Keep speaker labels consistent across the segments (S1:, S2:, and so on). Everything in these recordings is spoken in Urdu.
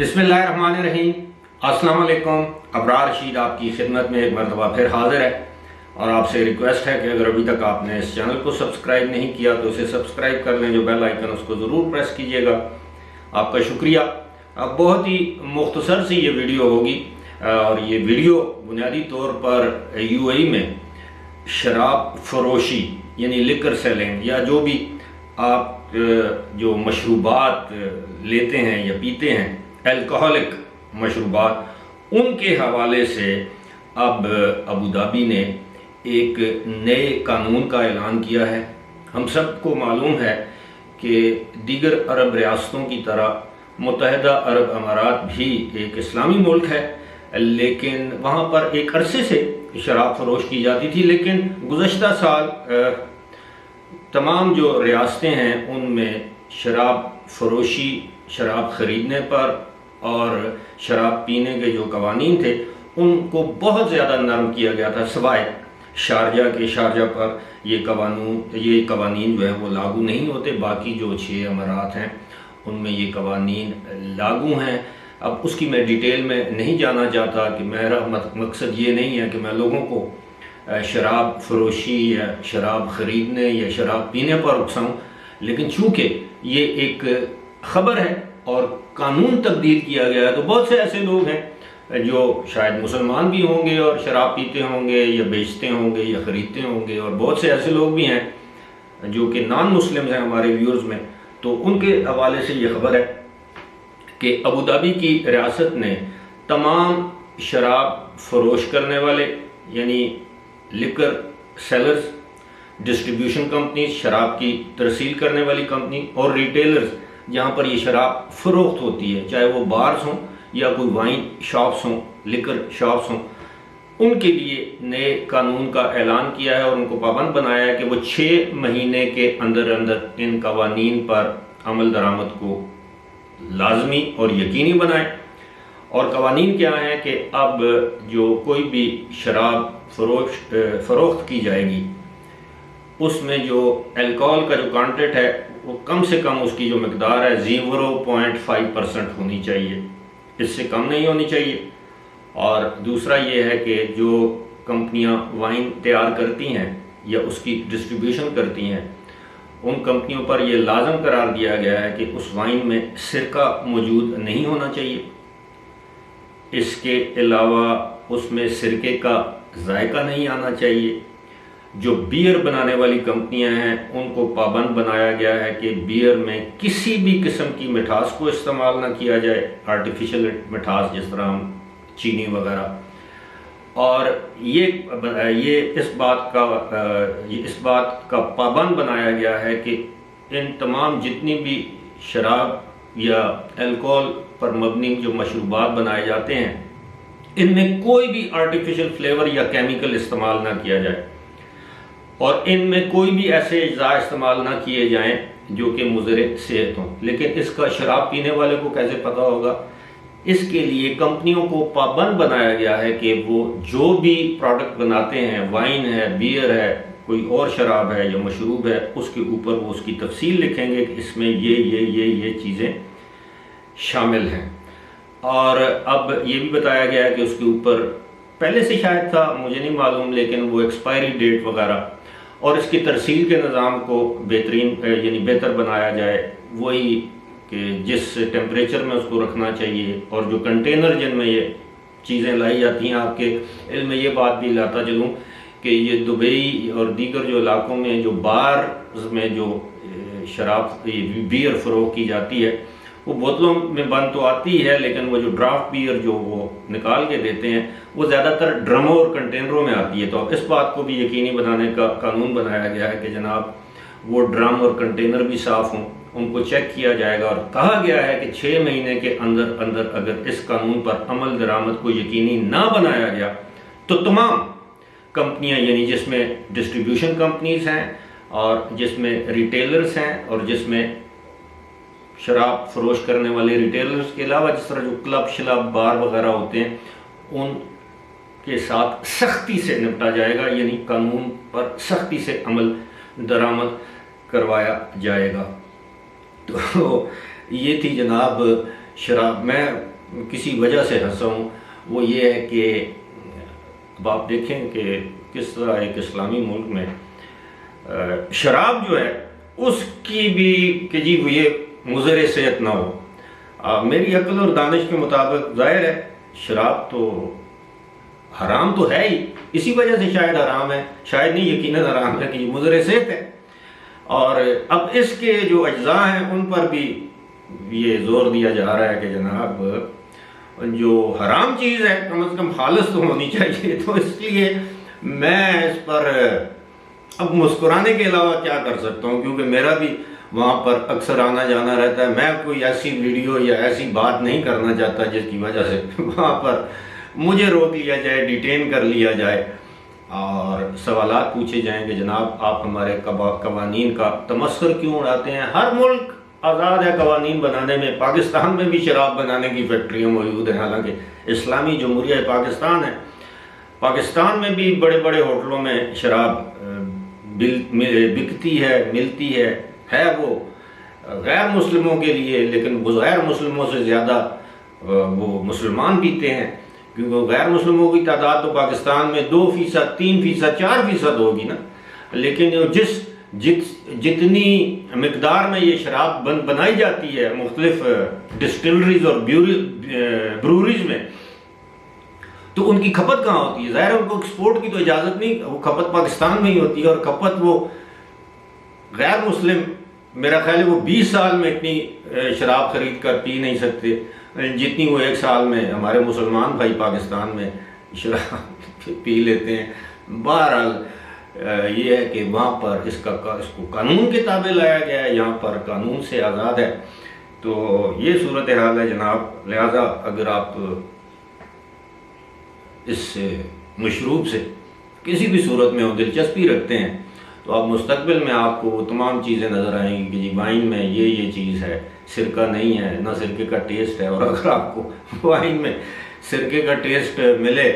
S1: بسم اللہ الرحمن الرحیم۔ السلام علیکم۔ ابرار رشید آپ کی خدمت میں ایک مرتبہ پھر حاضر ہے، اور آپ سے ریکویسٹ ہے کہ اگر ابھی تک آپ نے اس چینل کو سبسکرائب نہیں کیا تو اسے سبسکرائب کر لیں، جو بیل آئیکن اس کو ضرور پریس کیجیے گا۔ آپ کا شکریہ۔ اب بہت ہی مختصر سی یہ ویڈیو ہوگی، اور یہ ویڈیو بنیادی طور پر یو اے ای میں شراب فروشی یعنی لکر سیلنگ، یا جو بھی آپ جو مشروبات لیتے ہیں یا پیتے ہیں، الکوہولک مشروبات، ان کے حوالے سے اب ابوظہبی نے ایک نئے قانون کا اعلان کیا ہے۔ ہم سب کو معلوم ہے کہ دیگر عرب ریاستوں کی طرح متحدہ عرب امارات بھی ایک اسلامی ملک ہے، لیکن وہاں پر ایک عرصے سے شراب فروش کی جاتی تھی، لیکن گزشتہ سال تمام جو ریاستیں ہیں ان میں شراب فروشی، شراب خریدنے پر اور شراب پینے کے جو قوانین تھے ان کو بہت زیادہ نرم کیا گیا تھا، سوائے شارجہ کے۔ شارجہ پر یہ قوانین جو ہیں وہ لاگو نہیں ہوتے، باقی جو 6 امارات ہیں ان میں یہ قوانین لاگو ہیں۔ اب اس کی میں ڈیٹیل میں نہیں جانا چاہتا، کہ میرا مقصد یہ نہیں ہے کہ میں لوگوں کو شراب فروشی یا شراب خریدنے یا شراب پینے پر اکساؤں، لیکن چونکہ یہ ایک خبر ہے اور قانون تبدیل کیا گیا ہے، تو بہت سے ایسے لوگ ہیں جو شاید مسلمان بھی ہوں گے اور شراب پیتے ہوں گے یا بیچتے ہوں گے یا خریدتے ہوں گے، اور بہت سے ایسے لوگ بھی ہیں جو کہ نان مسلمز ہیں ہمارے ویورز میں، تو ان کے حوالے سے یہ خبر ہے کہ ابوظہبی کی ریاست نے تمام شراب فروش کرنے والے یعنی لکر سیلرز، ڈسٹریبیوشن کمپنیز، شراب کی ترسیل کرنے والی کمپنی، اور ریٹیلرز جہاں پر یہ شراب فروخت ہوتی ہے، چاہے وہ بارز ہوں یا کوئی وائن شاپس ہوں، لکر شاپس ہوں، ان کے لیے نئے قانون کا اعلان کیا ہے اور ان کو پابند بنایا ہے کہ وہ 6 مہینے کے اندر ان قوانین پر عمل درآمد کو لازمی اور یقینی بنائیں۔ اور قوانین کیا ہیں کہ اب جو کوئی بھی شراب فروخت کی جائے گی، اس میں جو الکوہول کا جو کانٹینٹ ہے وہ کم سے کم اس کی جو مقدار ہے 0.5% ہونی چاہیے، اس سے کم نہیں ہونی چاہیے۔ اور دوسرا یہ ہے کہ جو کمپنیاں وائن تیار کرتی ہیں یا اس کی ڈسٹریبیوشن کرتی ہیں، ان کمپنیوں پر یہ لازم قرار دیا گیا ہے کہ اس وائن میں سرکہ موجود نہیں ہونا چاہیے۔ اس کے علاوہ اس میں سرکے کا ذائقہ نہیں آنا چاہیے۔ جو بیئر بنانے والی کمپنیاں ہیں ان کو پابند بنایا گیا ہے کہ بیئر میں کسی بھی قسم کی مٹھاس کو استعمال نہ کیا جائے، آرٹیفیشل مٹھاس جس طرح ہم چینی وغیرہ۔ اور یہ اس بات کا پابند بنایا گیا ہے کہ ان تمام جتنی بھی شراب یا الکوہول پر مبنی جو مشروبات بنائے جاتے ہیں، ان میں کوئی بھی آرٹیفیشل فلیور یا کیمیکل استعمال نہ کیا جائے، اور ان میں کوئی بھی ایسے اجزاء استعمال نہ کیے جائیں جو کہ مضر صحت ہوں۔ لیکن اس کا شراب پینے والے کو کیسے پتہ ہوگا؟ اس کے لیے کمپنیوں کو پابند بنایا گیا ہے کہ وہ جو بھی پروڈکٹ بناتے ہیں، وائن ہے، بیئر ہے، کوئی اور شراب ہے یا مشروب ہے، اس کے اوپر وہ اس کی تفصیل لکھیں گے کہ اس میں یہ چیزیں شامل ہیں۔ اور اب یہ بھی بتایا گیا ہے کہ اس کے اوپر پہلے سے شاید تھا، مجھے نہیں معلوم، لیکن وہ ایکسپائری ڈیٹ وغیرہ، اور اس کی ترسیل کے نظام کو بہتر بنایا جائے، وہی کہ جس ٹیمپریچر میں اس کو رکھنا چاہیے، اور جو کنٹینر جن میں یہ چیزیں لائی جاتی ہیں، آپ کے علم میں یہ بات بھی لاتا چلوں کہ یہ دبئی اور دیگر جو علاقوں میں جو بارز میں جو شراب بیئر فروخت کی جاتی ہے، وہ بوتلوں میں بند تو آتی ہے، لیکن وہ جو ڈرافٹ بیئر جو وہ نکال کے دیتے ہیں وہ زیادہ تر ڈرموں اور کنٹینروں میں آتی ہے۔ تو اس بات کو بھی یقینی بنانے کا قانون بنایا گیا ہے کہ جناب وہ ڈرم اور کنٹینر بھی صاف ہوں، ان کو چیک کیا جائے گا، اور کہا گیا ہے کہ 6 مہینے کے اندر اگر اس قانون پر عمل درآمد کو یقینی نہ بنایا گیا تو تمام کمپنیاں، یعنی جس میں ڈسٹریبیوشن کمپنیز ہیں اور جس میں ریٹیلرز ہیں اور جس میں شراب فروش کرنے والے ریٹیلرز کے علاوہ جس طرح جو کلب شلب بار وغیرہ ہوتے ہیں، ان کے ساتھ سختی سے نپٹا جائے گا، یعنی قانون پر سختی سے عمل درآمد کروایا جائے گا۔ تو یہ تھی جناب شراب۔ میں کسی وجہ سے ہنسا ہوں وہ یہ ہے کہ اب آپ دیکھیں کہ کس طرح ایک اسلامی ملک میں شراب جو ہے اس کی بھی کہ جی وہ یہ مضر صحت نہ ہو۔ میری عقل اور دانش کے مطابق ظاہر ہے شراب تو حرام تو ہے ہی، اسی وجہ سے شاید حرام ہے، شاید نہیں یقیناً حرام ہے کہ یہ مضر صحت ہے، اور اب اس کے جو اجزاء ہیں ان پر بھی یہ زور دیا جا رہا ہے کہ جناب جو حرام چیز ہے کم از کم خالص تو ہونی چاہیے۔ تو اس لیے میں اس پر اب مسکرانے کے علاوہ کیا کر سکتا ہوں، کیونکہ میرا بھی وہاں پر اکثر آنا جانا رہتا ہے، میں کوئی ایسی ویڈیو یا ایسی بات نہیں کرنا چاہتا جس کی وجہ سے وہاں پر مجھے روک لیا جائے، ڈیٹین کر لیا جائے اور سوالات پوچھے جائیں کہ جناب آپ ہمارے قوانین کا تمسخر کیوں اڑاتے ہیں۔ ہر ملک آزاد ہے قوانین بنانے میں، پاکستان میں بھی شراب بنانے کی فیکٹریاں موجود ہیں، حالانکہ اسلامی جمہوریہ پاکستان ہے، پاکستان میں بھی بڑے بڑے ہوٹلوں میں شراب بکتی ہے، ملتی ہے وہ غیر مسلموں کے لیے، لیکن غیر مسلموں سے زیادہ وہ مسلمان پیتے ہیں، کیونکہ غیر مسلموں کی تعداد تو پاکستان میں 2%، 3%، 4% ہوگی نا، لیکن جتنی مقدار میں یہ شراب بنائی جاتی ہے مختلف ڈسٹلریز اور بروریز میں، تو ان کی کھپت کہاں ہوتی ہے؟ ظاہر ان کو ایکسپورٹ کی تو اجازت نہیں، وہ کھپت پاکستان میں ہی ہوتی ہے، اور کھپت وہ غیر مسلم میرا خیال ہے وہ 20 سال میں اتنی شراب خرید کر پی نہیں سکتے جتنی وہ 1 سال میں ہمارے مسلمان بھائی پاکستان میں شراب پی لیتے ہیں۔ بہرحال یہ ہے کہ وہاں پر اس کو قانون کے تابع لایا گیا ہے، یہاں پر قانون سے آزاد ہے، تو یہ صورتحال ہے جناب۔ لہذا اگر آپ اس مشروب سے کسی بھی صورت میں دلچسپی رکھتے ہیں تو آپ مستقبل میں آپ کو وہ تمام چیزیں نظر آئیں گی کہ جی وائن میں یہ چیز ہے، سرکہ نہیں ہے، نہ سرکے کا ٹیسٹ ہے، اور اگر آپ کو وائن میں سرکے کا ٹیسٹ ملے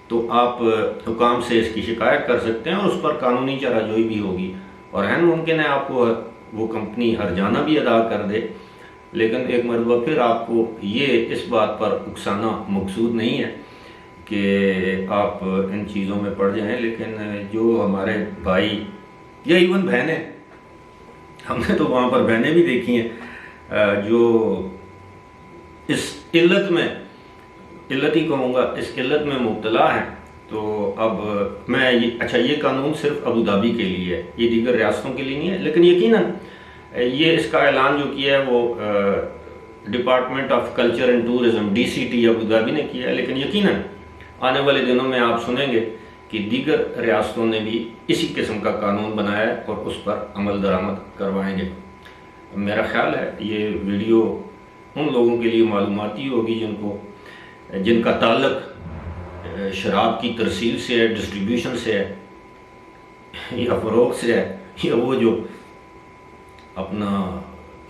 S1: تو آپ حکام سے اس کی شکایت کر سکتے ہیں اور اس پر قانونی چارہ جوئی بھی ہوگی، اور عین ممکن ہے آپ کو وہ کمپنی ہرجانہ بھی ادا کر دے، لیکن ایک مرتبہ پھر آپ کو یہ اس بات پر اکسانا مقصود نہیں ہے کہ آپ ان چیزوں میں پڑ جائیں۔ لیکن جو ہمارے بھائی یا ایون بہنیں، ہم نے تو وہاں پر بہنیں بھی دیکھی ہیں جو اس علت ہی کہوں گا، اس علت میں مبتلا ہیں، تو اب میں یہ قانون صرف ابوظہبی کے لیے ہے، یہ دیگر ریاستوں کے لیے نہیں ہے، لیکن یقیناً یہ اس کا اعلان جو کیا ہے وہ department of culture and tourism DCT Abu Dhabi نے کیا ہے، لیکن یقیناً آنے والے دنوں میں آپ سنیں گے کہ دیگر ریاستوں نے بھی اسی قسم کا قانون بنایا ہے اور اس پر عمل درآمد کروائیں گے۔ میرا خیال ہے یہ ویڈیو ان لوگوں کے لیے معلوماتی ہوگی جن کا تعلق شراب کی ترسیل سے ہے، ڈسٹریبیوشن سے ہے، یا فروغ سے ہے، یا وہ جو اپنا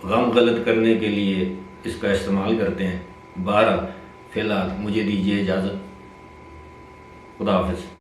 S1: غم غلط کرنے کے لیے اس کا استعمال کرتے ہیں۔ بہرحال فی الحال مجھے دیجیے اجازت، خدا حافظ۔